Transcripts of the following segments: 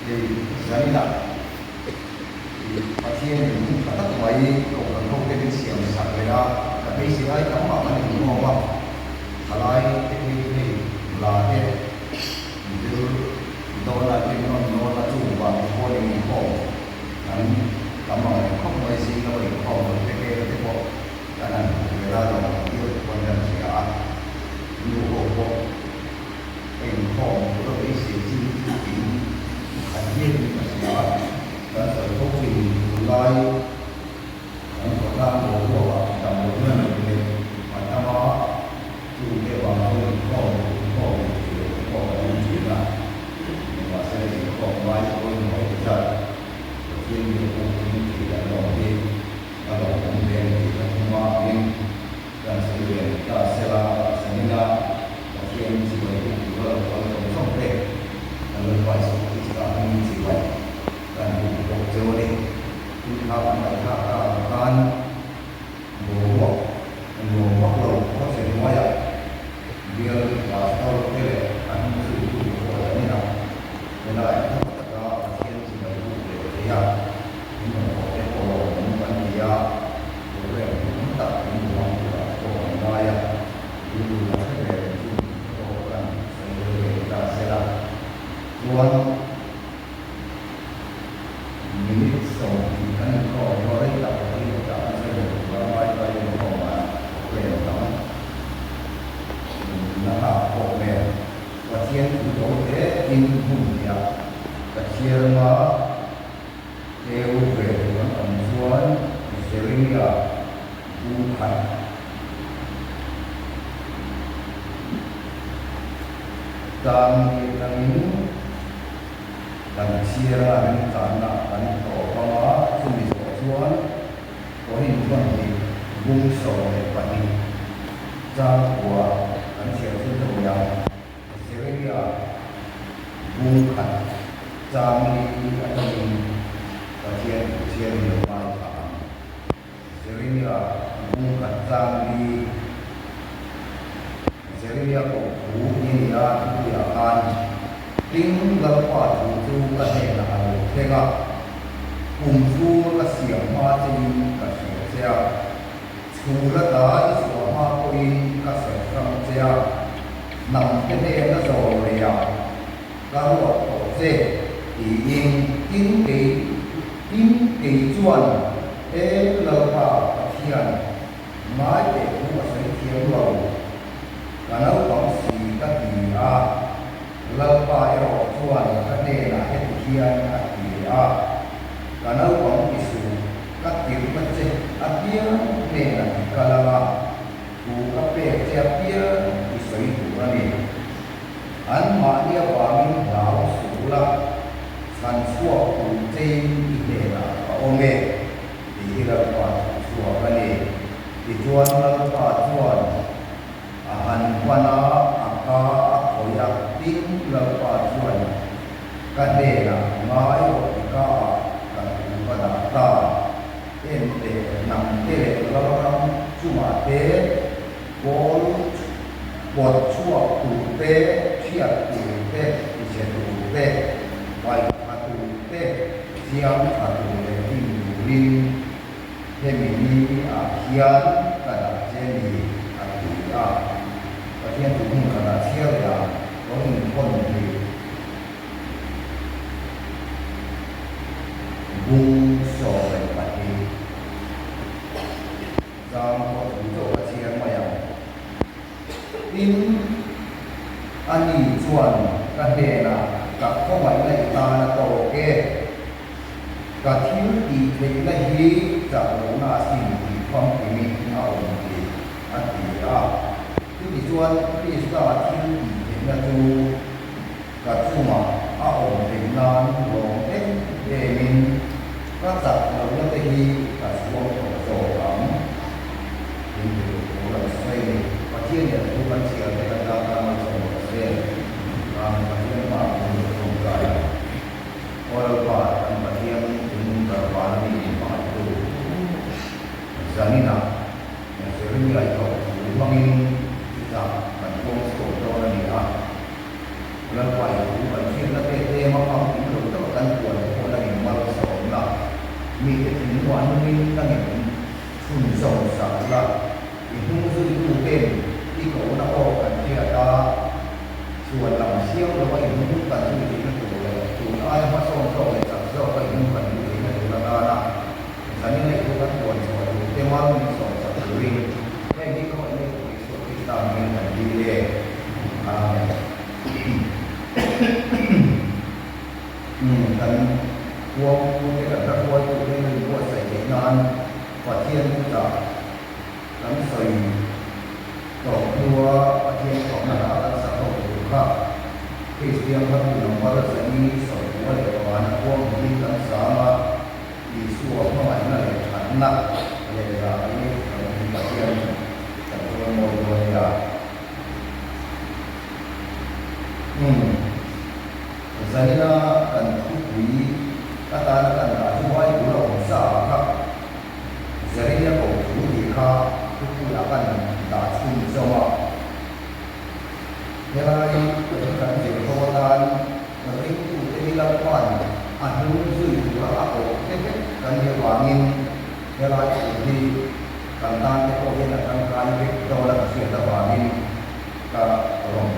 thì giá đi nặng và khi mình phải tắt máy cũng là không cái xiềng sạc về ra cả cái gì ấy cắm vào cái này ngon không thà lại cái này là thế như tôi là cái nó là chủ và tôi là người khổ anh cắm vào này không phải gì là bởi khổ cái bộ cái này người ta là yêu quan trọng gì cả nhiều khổ cái khổ của cái sự chính thành viên là gì đó đã sở công trình lai có đang của tầm một lần này mà ta có chủ đề bằng hơi khổ chỉ là và sẽ khổ vai tôi nói thật thiên nhiên cũng chỉ là đầu tiên và đầu tiên thì là không hoa nhưng dan sự kiện ta sẽ là sẽ là và thiên chỉ là những cái ở trong không thể là lời phải sự chỉ là những gì vậy dan buku Jawa ni kita akan membawa proses maya dia tahu dia akan menuju ke ini nak benar kita akan sebagai dia membawa orang dia orang tak membawa maya dulu saya orang saya sedang tuan minit sau thì anh có nói là cái cả sẽ được và vai vai của họ về đó là họ về và thiên chủ đối thế in hùng ya và thiên mà kêu về vẫn còn xuống sẽ linh là u thành tam những dan sira dan tanah dan topa sumi sosuan kohin tuan di bungso lepani jakwa dan sira itu yang seria bungkat jami atau kajian lepas seria bungkat jami seria kopu ini ya kan tiếng gấp quả chú có thể là thế gặp cùng chú là xỉa hoa trên cả sổ xe chú là đá sổ hoa quỳ cả sổ trong xe nằm cái này nó rồi à các loại cổ xe thì nhìn tin kỳ chuẩn để lờ vào thiền mãi để cũng là sẽ thiếu lầu và nó có gì các gì lâu bài họ chuan các đề là hết thiên thì cả nó có cái sự các tiếng bất chế tiếng này là kalama tu các bề che bia thì sấy tu ra đi anh mà đi vào mình lão số là sản xuất tu trên cái này là ông mẹ thì là vào số cái này thì chuan là vào chuan anh quan ya tin lepas tuan kadera mai ka pada ente nam te lawan cuma te bol bot chua tu te chia tu te ise tu te vai tu te siang tu le tin hemini hian kada jeni và thiên chủ mình là theo là có những con thì vùng sổ về bản thì do có chủ chỗ và chia mà tin anh đi chuẩn cái đề là gặp không phải là ta là tổ kê cả thiếu thì thấy là hi giả đủ là xin thì không thì mình nào thì anh thì thì chuan thì sao thiên thì là chú cả chú mà ổn định là ổn định để mình các giặc là nó thì cả xuống tổ lắm thì cũng là xoay và thiên là chú văn triển để là ta mà tổ xe và thiên mà không cái ôi và anh và thiên chúng ta bán đi mà tu giờ như nào sẽ như vậy thôi mong bạn không sổ cho là gì đó lần quay cũng vẫn chuyên là tê mà không cũng được tất cả la ihu zu tu ten i ko na o kan tia ta suan lam siang lo wa ihu kan zu ti na tu le tu ai ma so so le sa so ka ihu kan tu na tu la na sa ni le ku kan bon so tu te ma ni so sa tu ri te ni ko ni so ki ta men kan di le amen kanวงที่กับตะวันตัวนี้มันว่าใส่เด็กนานกว่าเทียนจากน้ำใส่ดอกบัวเทียนของนาราลักษณะของสุภาพที่เสียงพระบุญพระสันนิสงฆ์ว่าเด็กวานพวกที่รักษามาดีส่วนพระมันนั่นเลยขันนักเลยรานี้เรามีเทียนจากตัวโมโดยาสัญญากันทุกวีkata kan semua itu lah usaha kah jadi dia kau tuh kah itu akan tak semua jadi kan jadi kawan nanti itu jadi lakukan ada musuh itu apa kan dia wangin jadi kan tanda kau dia nak kan kita orang siapa wangin kalau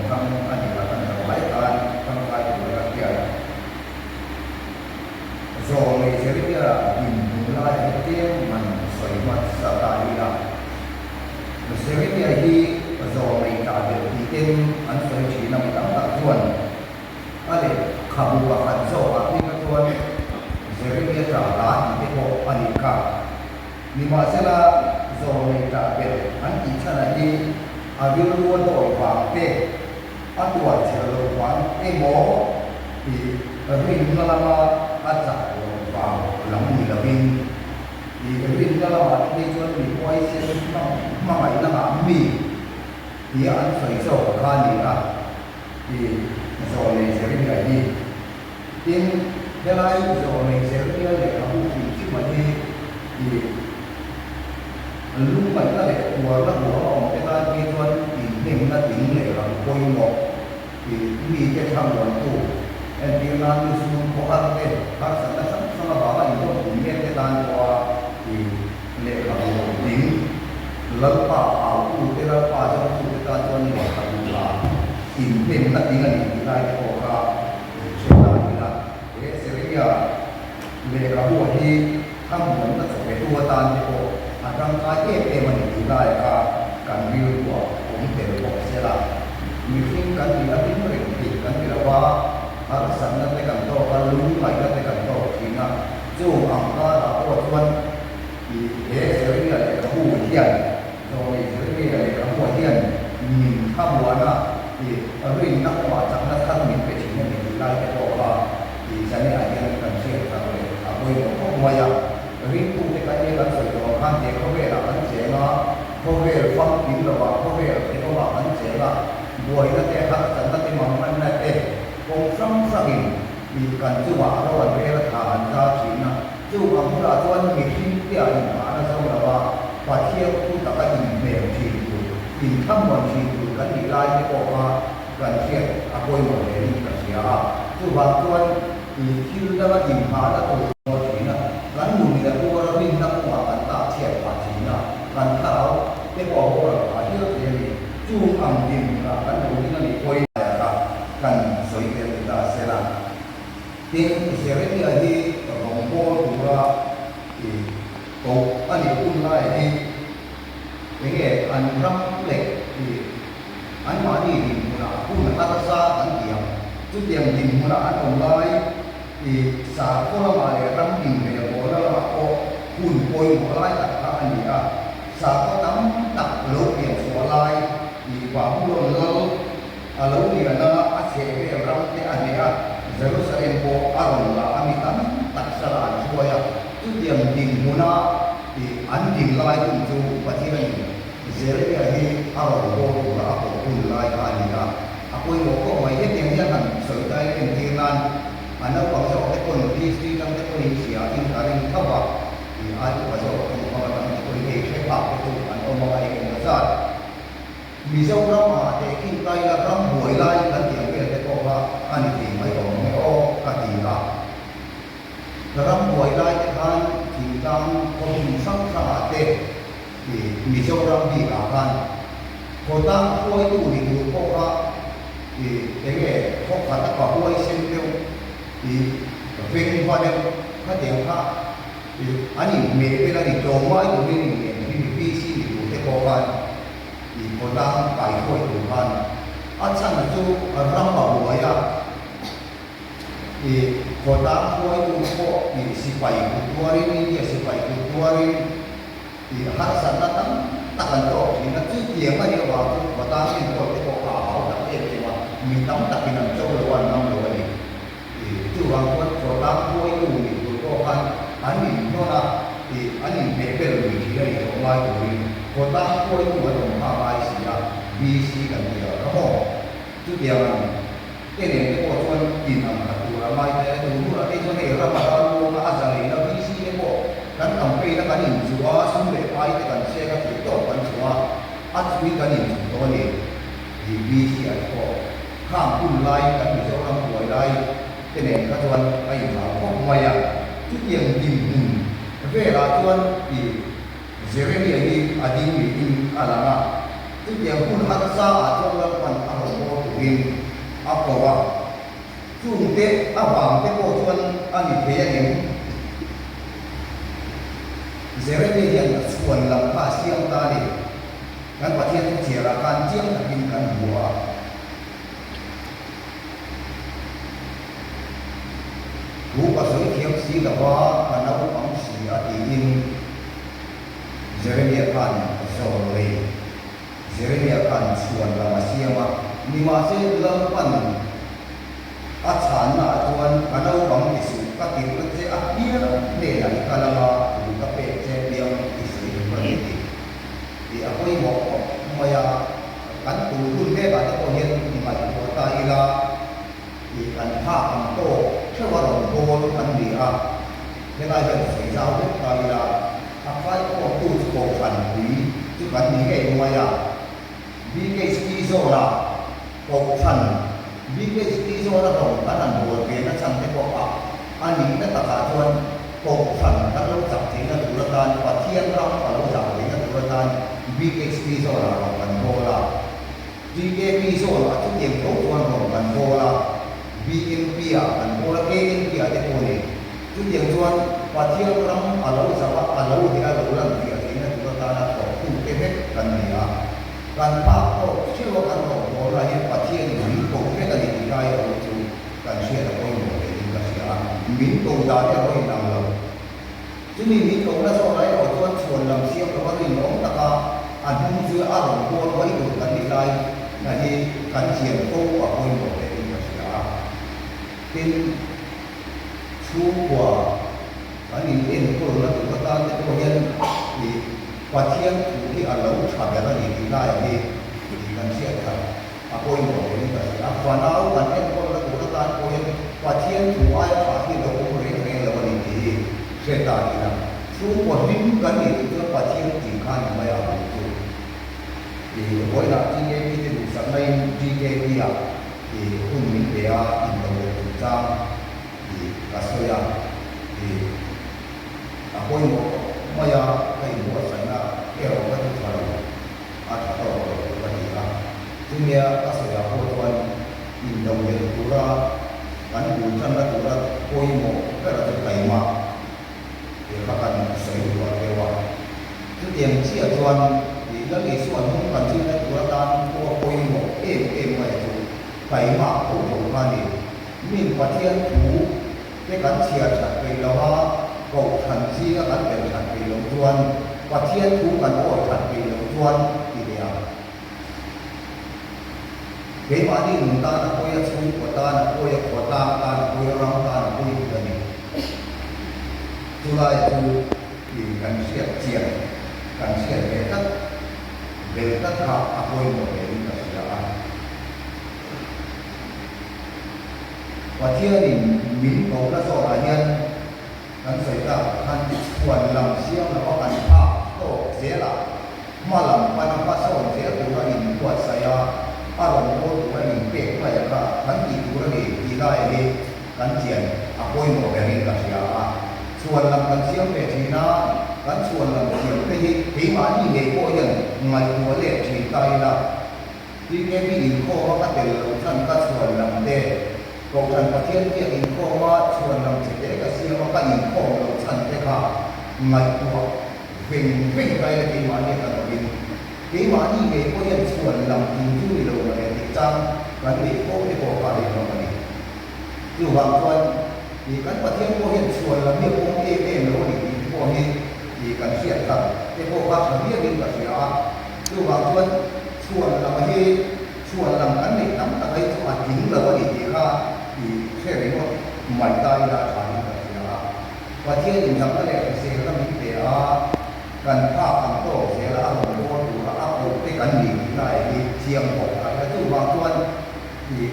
kamu kan dia akan terbaikkan kamu kan berkata rồi mình sẽ biết là nhìn lại cái tiếng mình xoay mặt sợ đại là mình sẽ biết là khi rồi mình trả được thì tên anh xoay chỉ nằm tám tập tuần anh để khảo và khẩn sổ và đi các tuần mình sẽ biết là trả lá thì cái bộ anh cả nhưng mà sẽ là rồi mình trả được anh chỉ cho là đi biết luôn đổi khoảng tê anh tuổi chỉ là khoảng tê bó thì ở mình nó làm aja vào lòng mình là mình thì cái việc đó là đi cho mình quay xe mà phải là làm mì thì ăn phải sầu khan gì cả thì rồi mình sẽ biết cái gì nhưng cái này rồi mình sẽ biết để nó không chỉ chứ mà đi thì lúc mà nó để của nó của cái ta đi cho thì mình nó tính để làm quay một thì vì cái thằng đoàn tụ dan dia lalu semua orang ni, harus ada sama bawa itu punya ketan bawa di lekang ding, lepas aku lepas jauh kita tuan ni bawa pula, impin nak tinggal di kita itu orang sudah kita, seria lekang bawa di kamu nak sampai dua tahun itu, akan kaya mana di kita kan biru bawa, umpen bawa sila, mungkin kan dia ini kan dia bawa harus sangat tekan to kalau lagi tekan to sehingga jauh angka atau tuan di sering ada kemudian rồi sering ada kemudian kamu ada di ring nak baca nak kan mimpi sini di lagi to di sana ada kan siapa apa yang kau maya ring tu tekan dia kan sesuatu kan dia kau bela kan siapa kau bela faham kita kau bela kita kan siapa buat itu tekan sangat memang nakองค์สำคัญมีการจุบะระหว่างเวลาทานกาศีนะจุบะมุราจวนมีที่เดียวอินมานะสำหรับว่าปัจเจียผู้ตะกันอินเมลชีดูอินทั้งวันชีดูกันดีไลน์ก็ว่าการเชียร์อภัยหมดเลยกันเสียจุบะจวนมีที่ระดับอินมาแล้วตัวชีนะกันมุนีละตัวเราวิ่งนักว่ากันตาเชียร์ปัจจีนะกันเท้าไม่บอกว่าอาชีพเสียดีจุอังดินนะกันดูที่นั่นอีกคนkan soi kita selang ting seri ni adi rombol dua di kau ani pun lai di ini an ram lek di an mani di mula pun arasa an diam tu diam di mula an online di sa kola male ram di me bola ko pun poi mulai tak an dia sa ko tam tak lo yang mulai di bawah lo Alau dia nak asyik orang ni ania, Jerusalem po aron la amitan tak salah suaya. Tu dia mending muna di anding lai tu patiran ni. Jerusalem ni aron po la apa pun lai ania. Apa yang kau mai yang jangan sertai kentilan. Anak bangsa ekon istri dan ekon Indonesia ini karing kawa. Di ada bangsa orang ekon Indonesia apa itu anak orang ekon besar. Vì sao rắm mà để kinh tay là rắm buổi lai là tiếng Việt để có là anh thì mấy có mấy ô cả thì là rắm buổi lai thì anh thì đang có hình sắc ra tệ thì มีเจ้ารังบีอาการคนตั้งป่วยตู้นี่ดูพวกว่าเองพวกขันตะกป่วยเส้นเดียวเป็นวันเดียวก็เดียวค่ะอันนี้เมื่อเวลาที่จงไว้ตรงนี้เนี่ยที่มีพี่ซีดูเทปกันคนตั้งไปป่วยดูกันอันนั้นจู่รังบ่าวอ่ะคนตั้งป่วยดูพวกสิไปกุตัวนี่สิไปกุตัวนี่harus datang takkan tahu ini tu dia mana waktu batang ini kalau kita kau tak boleh cuma minta tak kena jauh luar nama luar ni itu orang buat produk kau itu ni kau kan ani nona ani bebel ni dia itu orang itu produk kau itu ada apa sih BC kan dia kamu itu dia ini kau tuan dinam tu ramai tu dulu ada tu ni ramai orang asal ni BC ni kau kan sampai nak kan jual sumber air kan saya kan itu kan jual asli kan itu ni di BC adaข้ามพุ่นไล่กันมีเจ้าลำป่วยไล่เป็นเองก็ชวนไปหาพวกมวยทุกอย่างดินเวลาชวนอีเจริญอย่างนี้อดีตมีอะไรนะทุกอย่างพุ่นหักษาชวนละวันอารมณ์ตัวเองอัปว่าจุ่มเตะอับางเตะโบชวนอันนี้เพียงเองเจริญอย่างส่วนลำพาเสียงตาดิกันประเทศเจริญการเจียงกินกันหัวรูปสวยเทียมสีกับว่าพนักของสีอดีอินเจริญการโซลีเจริญการส่วนละมาเสียมานิมาเสลำปันอาชานาจวนพนักของอิสุกติดเจอเดียเนี่ยในกาลาดูกับเป็ดเจเดียงอิสุมันดีที่อาศัยบอกมายากันตูรุ่นแม่บ้านที่เขาเห็นมาจากหัวตาอีลาที่กันภาพมันโตเชื่อว่าเราโตกันดีอ่ะไม่ได้เป็นสิ่งเจ้าที่ตาอีลาอาศัยก็ตู้โตกันดีที่กันมีแค่มายาบีเกสกีโซล่าโตกันบีเกสกีโซล่าเราตั้งแต่โบราณเป็นนักสังเกตว่าอันนี้นักตาชวนโตกันนักเราจับถึงนักตุลาการว่าเที่ยงเราเราจับถึงนักตุลาการบีเกสกีโซล่าเรากันโบราณบีเกสกีโซล่าทุกอย่างโตกันเรากันโบราณBNP kan orang KNP ada boleh tu yang tuan patiang orang alau sama alau dia orang dia ini juga tanah tu kehek kan dia kan pak tu siapa kan orang yang patiang ini tu kehek kan dia orang tu kan siapa orang yang dia siapa min tu dah dia orang yang lalu tu min tu lah soalnya orang tuan soal dalam siapa orang yang orang tak ada muncul alam orang itu kan dia jadi kan siapa orang yangเป็นชูกว่าอันนี้เองก็เราถึงก็ตามแต่ก็ยังมีว่าเที่ยงถูที่อันเราทำอย่างนั้นอีกได้ที่กันเสียกันอาโกยหมดเลยแต่อาฟันเอากันเองก็เราถึงก็ตามก็ยังว่าเที่ยงถูไอ้ฝ่ายที่เราเรียนเองเราวันนี้เสียตายนะชูกว่าดิ้นกันอีกก็ว่าเที่ยงจริงข้างไม่เอาถูกที่วันนั้นที่เองที่ดูสักในที่เองที่คุณมิเดียอินโดนีเซียที่รัสเซียที่apa yang maya kayu buat sana kau kan kalau atau lagi lah dunia asal apa tuan Indo Pura kan bukan lah pura koi mo kerana terkaima dia akan saya buat dewa itu yang cia tuan di lagi suan mungkin cia pura dan koi mo mai tu kaima tu kan ni min patian tu dia kan cia cakap lawa kau hansi akan bercakap dengan Tuhan, wajib Tuhan kau cakap dengan Tuhan tidak. Bagaimana minta nak kau yang suruh kota, nak kau yang kota, nak kau yang orang kota, nak kau yang begini. Itulah itu kan siap, kan siap berkat hak apa yang kau beri kesediaan. Wajib ni min kau nak soalnya kan saya kan tuan lam siang lepas kan pak tu saya malam pada pasal saya tu lagi buat saya alam tu lagi pek saya kan itu lagi tidak ini kan jian apa yang mau beri kasih tuan lam kan siang pek Cina กันส่วนลำเสียงไปที่มาที่เด็กโบยังไงหัวเล็กฉีดไตละที่แกพี่อินโคว่าเตลท่านก็ส่วนลำเด็กกองทัพประเทศที่อินโคว่าส่วนลำเสียงก็เสียว่าก็อินโคเราท่านได้ค่ะไงหัววิ่งไปที่มาที่กันบินที่มาที่เด็กโบยังส่วนลำจริงที่เราเนี่ยที่จังกันเด็กโบที่โบกาเลยเราเนี่ยคือบางคนที่กันประเทศโบยังส่วนลำเนี่ยโบเองเราเนี่ยโบนี่ที่กันเสียกันที่โบว่าเขาเรียกเป็นแบบเสียคือบางคนส่วนลำที่ส่วนลำกันเนี่ยน้ำตาไหลทุกอันทิ้งเราเนี่ยที่ข้าที่แค่เรื่องไม่ได้ราคาแบบเสียประเทศอื่นทำอะไรเสียแล้วมีเสียกันภาพต่างโตเสียแล้วเราดูดูแล้วเอาไปกันหนีได้ที่เชียงของอะไรทุกบางคนที่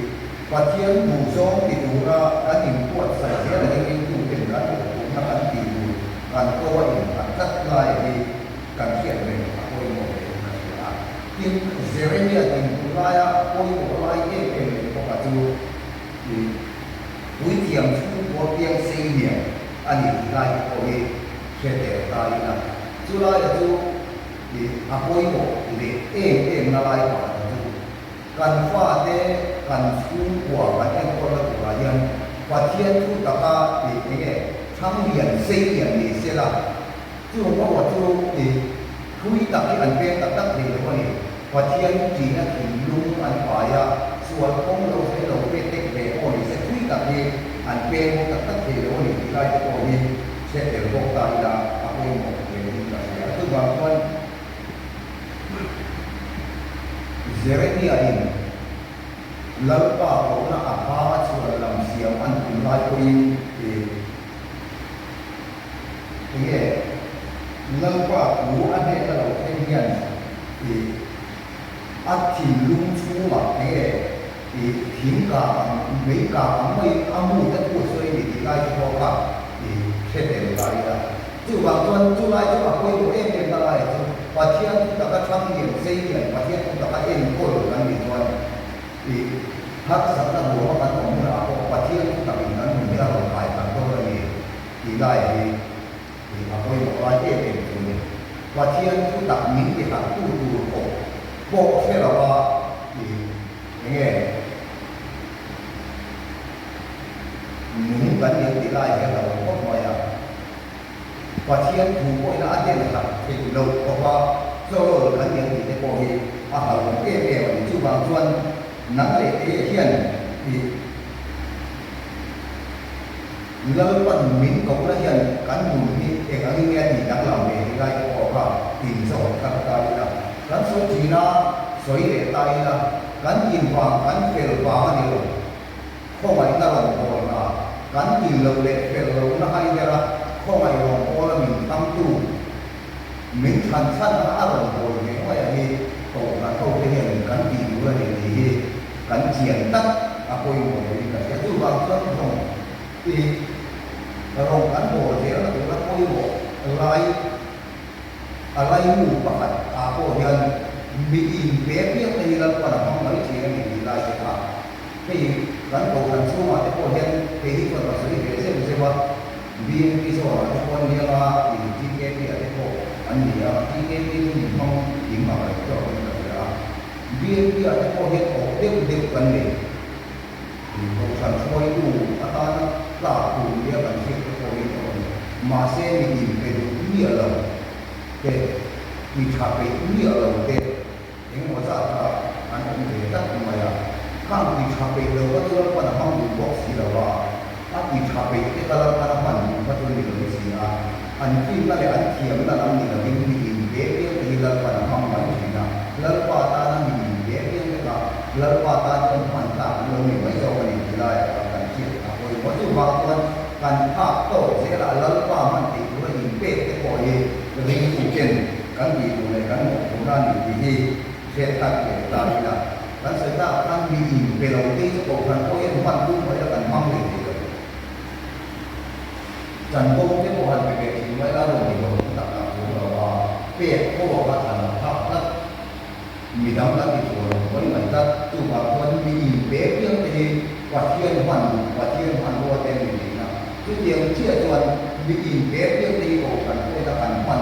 ประเทศหมู่สองที่ดูว่าการยิงปวดใส่เสียอะไรที่ดูเป็นการดูนักการตีดูการโต้ยิงการทัดลายที่การเขียนเลยโอ้ยโมเลยนะที่เสียเนี่ยยิงตัวลายโอ้ยโมลายเป็นปกติที่วิธีการช่วยบทเรียนสิ่งเนี่ยอันนี้ลายโอ้ยเขียนแต่ลายนะจุฬาจะที่อาโอยโมเลยนาลายกว่าการฟาดการสู้กว่าการเอ็นตัวละตัวยันประเทศทุกตะการที่เนี่ยทั้งเรียนเสียนี่เสียละจู่ว่าจู่ที่คุยตักที่อันเป็นตักที่เลยว่านี่ประเทศจีนที่ลุงอันฝ่ายส่วนของเราให้เราเป็นเด็กเด็กคนนี้เสียคุยตักที่อันเป็นตักที่เลยว่านี่ที่ได้ตัวนี้เสียเดี๋ยวบอกตายละอาโอยโมเลยนี่ก็เสียคือบางคนเสียนี่อะไรแล้วก็ผมน่ะอาภาชวนลำเสียงอันเป็นลายคุยที่แล้วก็หูอันนี้เราเทียนที่อัดถิ่นลุงชูมาที่ถิ่นกาไม่กาไม่อามูแต่ผู้ช่วยที่ได้ที่เขาค่ะที่เช่นเดียวกันละจู่บางคนจู่ไรจู่บางคนตัวเองเป็นอะไรประเทศที่ตะกั่งเงินเสียประเทศที่ตะกั่งเองโกรธกันดีกว่าที่ทักษะต่างหัวกันของเราประเทศที่ตะกั่งนั้นมันเราไปต่างตัวนี้ที่ได้ที่อาโอยบอกว่าเป็นตัวนี้ประเทศที่ตะกั่งนี้ที่ตะกั่งตู้ดูโป๊ะแค่เราว่าที่ยังไงหนุนกันยังที่ได้แค่เราก็พออย่างประเทศถูกโอยละอันเดียวกันที่เราบอกว่าโซ่กันยังที่ได้พอที่อาหารของเอ๋ที่จู่บางส่วนนักเรียนเขียนที่แล้วก็มิ้นของนักเรียนกันหมุนที่เอกอันนี้ที่นักเล่าเองได้บอกว่าตีนสอนกันตายละกันสุจีน่าสวยเลยตายละกันยินฟังกันเฟลฟังนี่เลยข้อหมายนั่นเราบอกนะกันยินเราเล็กเฟลเราหน้าให้เดละข้อหมายเราบอกว่ามิ้นตั้งตู้มิ้นทันสั้นอารมณ์บอกเนี่ยว่าอย่างนี้โตกันโตไปเห็นกันดีด้วยนี่กันเขียนตั้งอาโอยโมเลยกันแต่ทุกบางครั้งของที่เรากันโมเสียแล้วตัวอาโอยโมอะไรหมู่ประคัดอาโอยยันมีอินเปียเปียในเราปนห้องไม่เชื่อในลายเสื้อที่กันโตกันสู้มาแต่โอยยันที่คนเราสื่อเรื่องเสียว่าบีเอ็นพีโซ่ที่คนเรียกว่าที่เกปีอะไรพวกอันนี้ที่เกปีที่ห้องหิมะอะไรก็เป็นแบบนี้บีเอ็นพีอะไรพวกเห็นออกเด็กกันเลยเราสั่งช่วยดูอาตานะลาปูเรียกกันเชื่อพวกนี้มาเส้นมีเป็นเมียเราเด็กมีชาเป็นเมียเราเด็กเองว่าจะอันนี้เด็กตั้งมาอย่างข้างมีชาเป็นเราก็ต้องปัญหาอยู่บอกสิเราว่าถ้ามีชาเป็นที่กำลังปัญหาอยู่ก็ต้องมีเรื่องสินะอันที่นั่นแหละอันเทียมนั่นอันนี้เราเป็นมีเด็กที่เราปัญหาไม่ใช่นะแล้วก็ตานั้นมีเด็กที่เราแล้วก็ตาจะผ่านตาเราไม่ไว้ใจวันนี้ได้การคิดโดยวัตถุบางคนการภาพโตเสียละแล้วก็มันติดด้วยอินเป็ดที่ปล่อยเรื่องถูกเกณฑ์กันดีดูในกันหมดของด้านดีที่เสียตัดเกิดตายละกันเสียตัดกันมีอินเป็นเราที่จะบอกกันเขาเองมันรู้ไว้แล้วกันมั่งเลยทีเดียวจันทร์พงที่บอกกันไปเป็นทิ้งไว้แล้วลงในโลกต่างๆของเราว่าเป็ดเขาบอกว่าฐานภาพนั้นมีดำนักที่ตัวเราไม่เหมือนกันตัวบางคนมีอินเป็ดเรื่องที่วัดเทียนวันวัวเต็มอยู่นะคือเดียวเชื่อจวนมีอินเป็ดเรื่องที่บอกกันเพื่อการวัน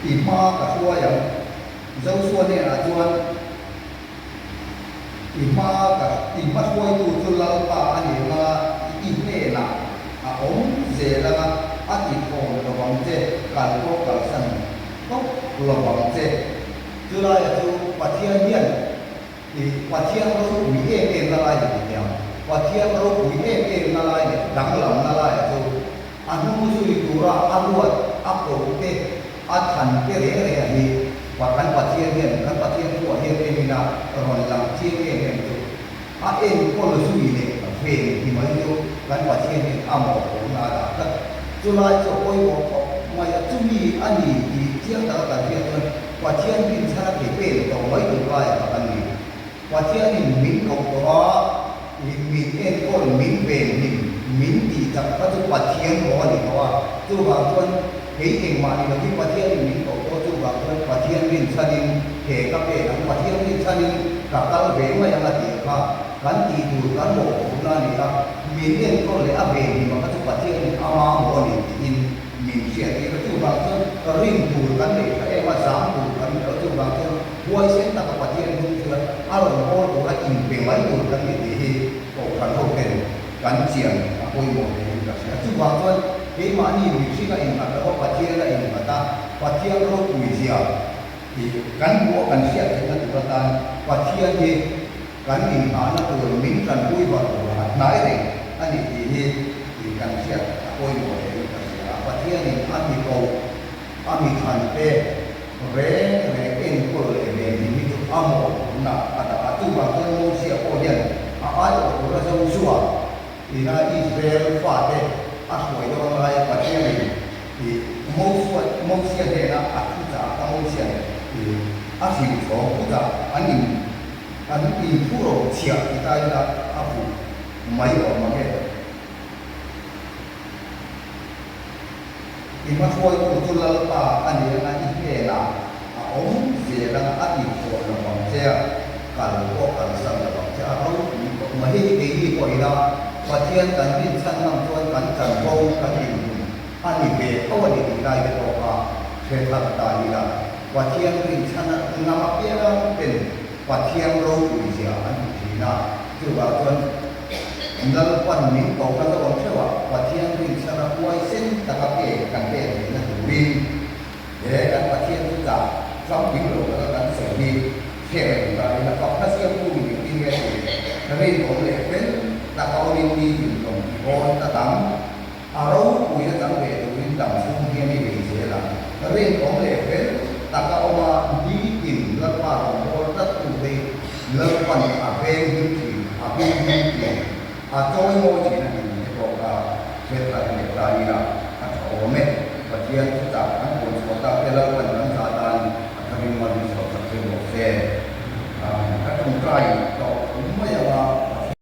ima ka thua yang zo suan ne na chuan ima thua tu chu la pa ani ma I ne na a om ze la a ti phong lo bang che kal ko kal san ko lo bang che chu la ya chu pathian hian I pathian ro ui em na lai ni ya pathian ro ui em na lai ni dang lam na lai chu anu mu chu tu ra aluat apo te athan ke re re hi wa kan pathian hian kan pathian ko hian em na ron lam chi em chu a em ko lo su ni về thì mới yêu gắn vào trên thì âm ổ cũng là đã tất cho lại cho ôi bộ mà chú ý anh thì chiếc đó là việc hơn và chiếc mình sẽ để về tổ mấy tuổi lại và anh thì và chiếc mình cộng đó thì mình em có mình về mình thì chẳng có chú và chiếc có thì có chú vào tuần cái hình mà thì là cái và chiếc mình cộng có chú vào tuần và chiếc mình sẽ đi thể các về đóng và chiếc mình sẽ đi cả các về mà yang là tiền ha kan tidur kan mau guna ni tak minian ko le abe ni maka tu patia ni ama mo ni in min sia ni tu bang tu ring tu kan le ma sam tu kan tu bang tu buai sen tak patia ni tu alon ko tu la in pe mai tu kan ni hi ko kan ho ken kan siang apoi mo ni ka sia tu bang tu ke ma ni mi si ka in ka ko patia la in mata patia ro tu sia thì kan mo kan sia kan tu tan patia ni kan in ana tu min kan pui wa wa nai re ani hi kan sia apoi mo ni ka sia patia ni ani ko ami khan te re en ko le ni tu amo na ada atu ba ko mo sia ko yan a ai ko ra so suwa ina Israel fa te a hoi do lai patia ni thì mo sia de na a tu ta mo sia thì a si ko ku ta ani puro sia kita ina apu mai o ma ke ima foi ku tu la pa ani na I ke la a om se la a ti ko la bang che kal ko kal san la bang che a ro ma hi ke hi ko ina pathian kan bin san nam tuan kan kan ko kan in ani be ko ni ti dai ko ka se tha ta ni la pathian bin san na ma pe la pen pathian ro ku sia an ti na tu ba tuan ndal pan min ko kan lo che wa pathian bin san na kuai sen ta ka pe kan pe ni na tu bin ye kan pathian tu ta trong bin lo ka kan se ni ke ta ni na ka ka sia ku ni ti nge ni ri ko le pen ta ka ni ni lo ko ta tam a ro ku ya tam ve tu bin tam su ni ni ve se la ri ko le pen ta ka ma di in la pa ko ta tu ve la pan a ve ni ti a ve ni ti a choi mo chi na ni ko ka se ta ni ta ni la a o me pathian tu ta an ko ta pe la